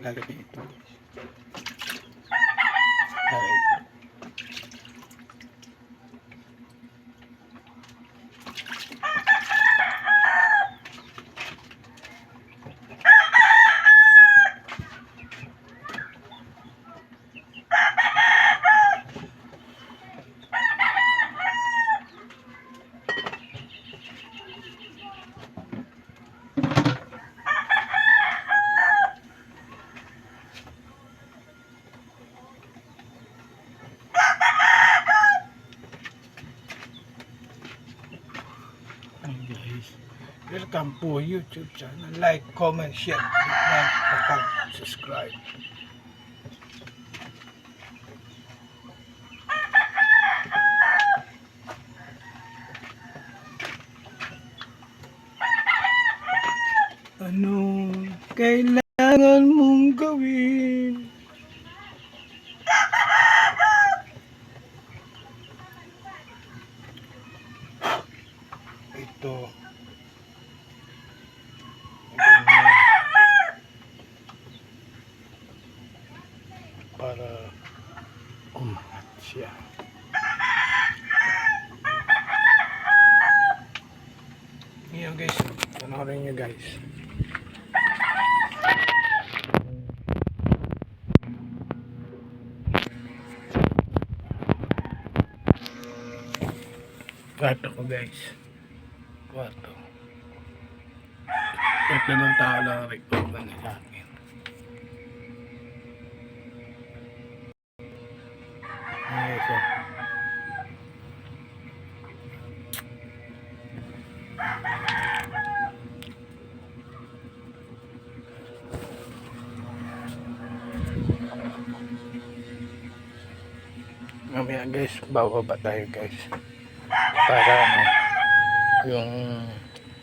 lalagay ito. Lalagay ito. Guys, welcome po YouTube channel. Like, comment, share, like, subscribe. Ano kailangan mong gawin? Ito. Ganyan. Para umangat siya. Yan guys. Panoorin nyo guys. Kwarto ko guys. Kwarto. Kwarto ng tao lang record na sa akin. Ayan siya. Mamaya guys, bababa tayo guys. Para yung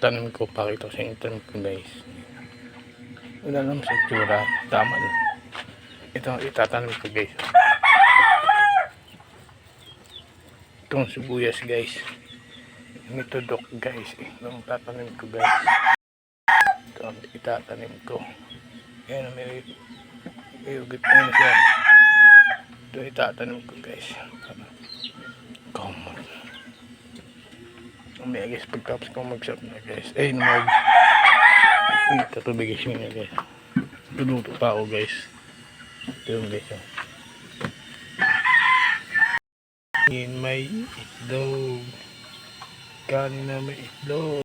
tanim ko, pakita ko sa inyo tanim ko guys. Wala naman sa itsura, tama lang. Ito ang itatanim ko guys. Itong sibuyas guys. Ito dok guys. Ito ang tatanim ko guys. Ito ang itatanim ko. Ayan, may ugit na siya. Ito itatanim ko guys. Come on. May guys, pagtapos ko mag-shop na guys. Eh, tatubigis nyo na guys. Tuluto pa ako guys. Ito yung guys. In may itlog. Kanin na may itlog.